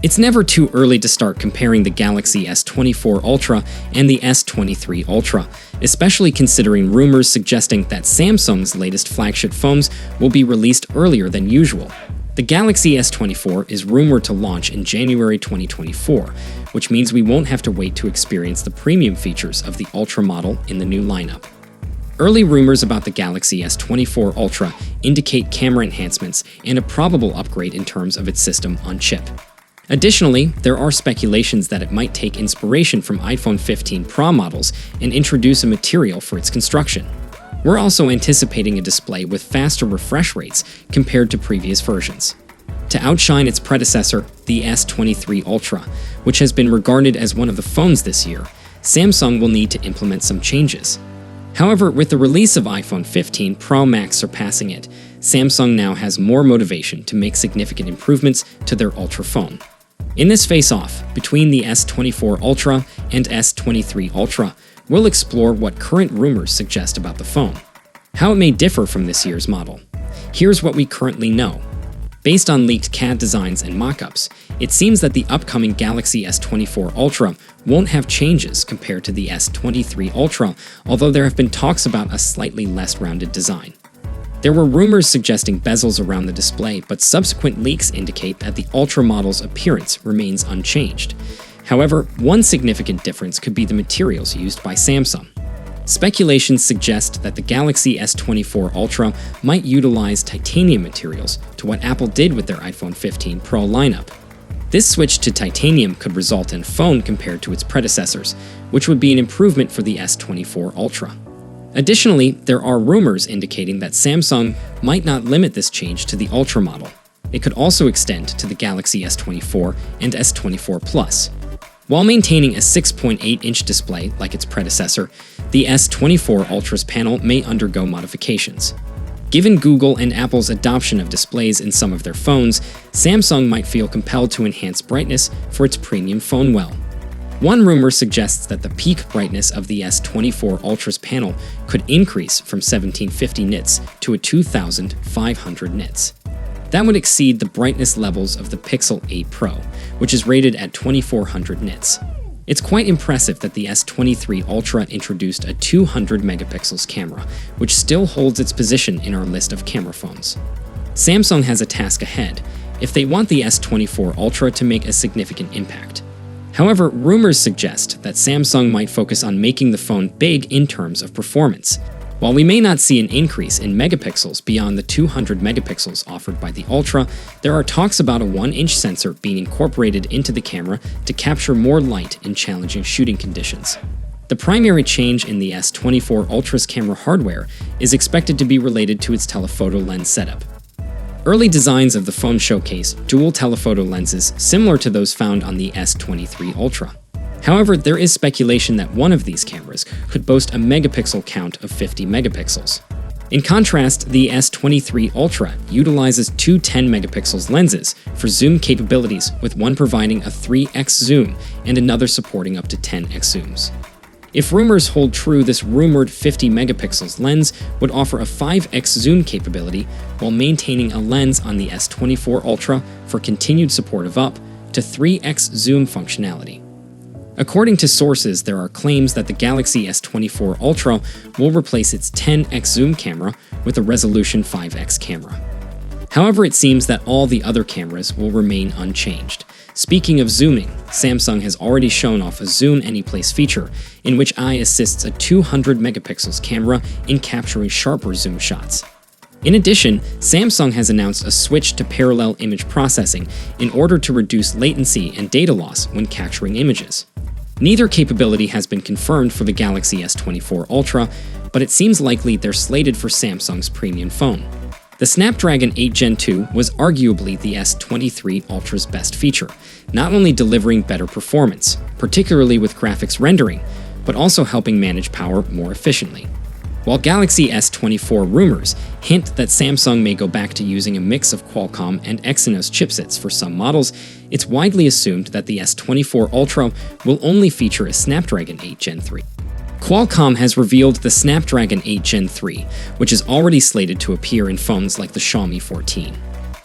It's never too early to start comparing the Galaxy S24 Ultra and the S23 Ultra, especially considering rumors suggesting that Samsung's latest flagship phones will be released earlier than usual. The Galaxy S24 is rumored to launch in January 2024, which means we won't have to wait to experience the premium features of the Ultra model in the new lineup. Early rumors about the Galaxy S24 Ultra indicate camera enhancements and a probable upgrade in terms of its system on chip. Additionally, there are speculations that it might take inspiration from iPhone 15 Pro models and introduce a material for its construction. We're also anticipating a display with faster refresh rates compared to previous versions. To outshine its predecessor, the S23 Ultra, which has been regarded as one of the phones this year, Samsung will need to implement some changes. However, with the release of iPhone 15 Pro Max surpassing it, Samsung now has more motivation to make significant improvements to their Ultra phone. In this face-off between the S24 Ultra and S23 Ultra, we'll explore what current rumors suggest about the phone, how it may differ from this year's model. Here's what we currently know. Based on leaked CAD designs and mock-ups, it seems that the upcoming Galaxy S24 Ultra won't have changes compared to the S23 Ultra, although there have been talks about a slightly less rounded design. There were rumors suggesting bezels around the display, but subsequent leaks indicate that the Ultra model's appearance remains unchanged. However, one significant difference could be the materials used by Samsung. Speculations suggest that the Galaxy S24 Ultra might utilize titanium materials to what Apple did with their iPhone 15 Pro lineup. This switch to titanium could result in a phone compared to its predecessors, which would be an improvement for the S24 Ultra. Additionally, there are rumors indicating that Samsung might not limit this change to the Ultra model. It could also extend to the Galaxy S24 and S24 Plus. While maintaining a 6.8-inch display like its predecessor, the S24 Ultra's panel may undergo modifications. Given Google and Apple's adoption of displays in some of their phones, Samsung might feel compelled to enhance brightness for its premium phone well. One rumor suggests that the peak brightness of the S24 Ultra's panel could increase from 1750 nits to a 2500 nits. That would exceed the brightness levels of the Pixel 8 Pro, which is rated at 2400 nits. It's quite impressive that the S23 Ultra introduced a 200 megapixels camera, which still holds its position in our list of camera phones. Samsung has a task ahead if they want the S24 Ultra to make a significant impact. However, rumors suggest that Samsung might focus on making the phone big in terms of performance. While we may not see an increase in megapixels beyond the 200 megapixels offered by the Ultra, there are talks about a 1-inch sensor being incorporated into the camera to capture more light in challenging shooting conditions. The primary change in the S24 Ultra's camera hardware is expected to be related to its telephoto lens setup. Early designs of the phone showcase dual telephoto lenses similar to those found on the S23 Ultra. However, there is speculation that one of these cameras could boast a megapixel count of 50 megapixels. In contrast, the S23 Ultra utilizes two 10 megapixels lenses for zoom capabilities, with one providing a 3x zoom and another supporting up to 10x zooms. If rumors hold true, this rumored 50 megapixels lens would offer a 5x zoom capability while maintaining a lens on the S24 Ultra for continued support of up to 3x zoom functionality. According to sources, there are claims that the Galaxy S24 Ultra will replace its 10x zoom camera with a resolution 5x camera. However, it seems that all the other cameras will remain unchanged. Speaking of zooming, Samsung has already shown off a Zoom Anyplace feature, in which AI assists a 200 megapixels camera in capturing sharper zoom shots. In addition, Samsung has announced a switch to parallel image processing in order to reduce latency and data loss when capturing images. Neither capability has been confirmed for the Galaxy S24 Ultra, but it seems likely they're slated for Samsung's premium phone. The Snapdragon 8 Gen 2 was arguably the S23 Ultra's best feature, not only delivering better performance, particularly with graphics rendering, but also helping manage power more efficiently. While Galaxy S24 rumors hint that Samsung may go back to using a mix of Qualcomm and Exynos chipsets for some models, it's widely assumed that the S24 Ultra will only feature a Snapdragon 8 Gen 3. Qualcomm has revealed the Snapdragon 8 Gen 3, which is already slated to appear in phones like the Xiaomi 14.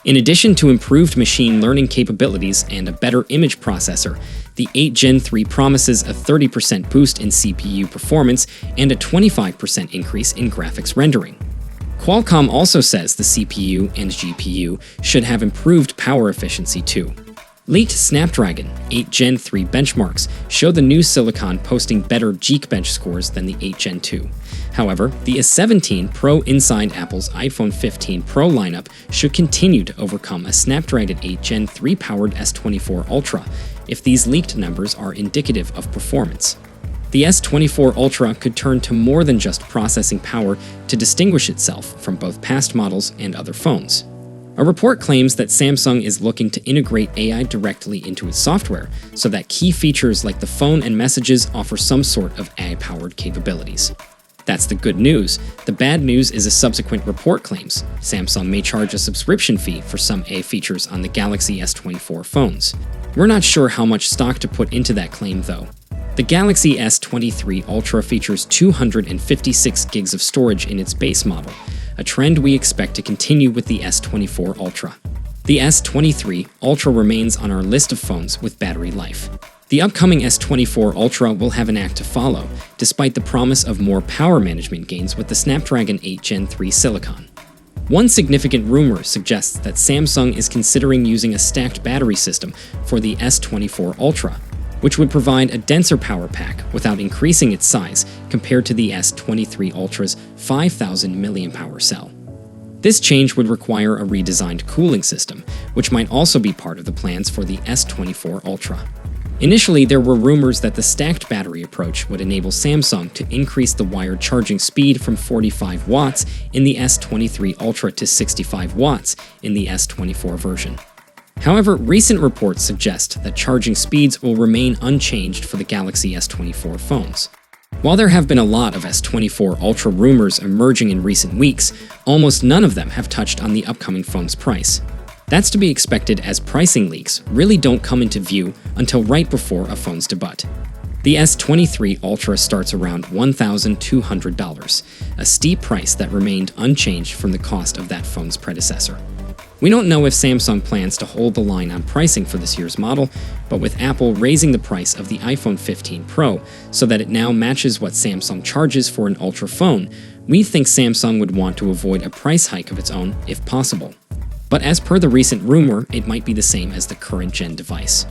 In addition to improved machine learning capabilities and a better image processor, the 8 Gen 3 promises a 30% boost in CPU performance and a 25% increase in graphics rendering. Qualcomm also says the CPU and GPU should have improved power efficiency too. Leaked Snapdragon 8 Gen 3 benchmarks show the new silicon posting better Geekbench scores than the 8 Gen 2. However, the S17 Pro inside Apple's iPhone 15 Pro lineup should continue to overcome a Snapdragon 8 Gen 3 powered S24 Ultra if these leaked numbers are indicative of performance. The S24 Ultra could turn to more than just processing power to distinguish itself from both past models and other phones. A report claims that Samsung is looking to integrate AI directly into its software so that key features like the phone and messages offer some sort of AI-powered capabilities. That's the good news. The bad news is a subsequent report claims Samsung may charge a subscription fee for some AI features on the Galaxy S24 phones. We're not sure how much stock to put into that claim, though. The Galaxy S23 Ultra features 256 gigs of storage in its base model, a trend we expect to continue with the S24 Ultra. The S23 Ultra remains on our list of phones with battery life. The upcoming S24 Ultra will have an act to follow, despite the promise of more power management gains with the Snapdragon 8 Gen 3 silicon. One significant rumor suggests that Samsung is considering using a stacked battery system for the S24 Ultra, which would provide a denser power pack without increasing its size compared to the S23 Ultra's 5,000 mAh cell. This change would require a redesigned cooling system, which might also be part of the plans for the S24 Ultra. Initially, there were rumors that the stacked battery approach would enable Samsung to increase the wired charging speed from 45 watts in the S23 Ultra to 65 watts in the S24 version. However, recent reports suggest that charging speeds will remain unchanged for the Galaxy S24 phones. While there have been a lot of S24 Ultra rumors emerging in recent weeks, almost none of them have touched on the upcoming phone's price. That's to be expected as pricing leaks really don't come into view until right before a phone's debut. The S23 Ultra starts around $1,200, a steep price that remained unchanged from the cost of that phone's predecessor. We don't know if Samsung plans to hold the line on pricing for this year's model, but with Apple raising the price of the iPhone 15 Pro so that it now matches what Samsung charges for an Ultra phone, we think Samsung would want to avoid a price hike of its own if possible. But as per the recent rumor, it might be the same as the current gen device.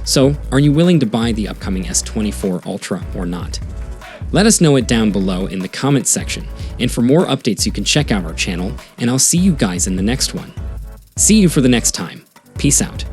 So, are you willing to buy the upcoming S24 Ultra or not? Let us know it down below in the comments section, and for more updates you can check out our channel, and I'll see you guys in the next one. See you for the next time. Peace out.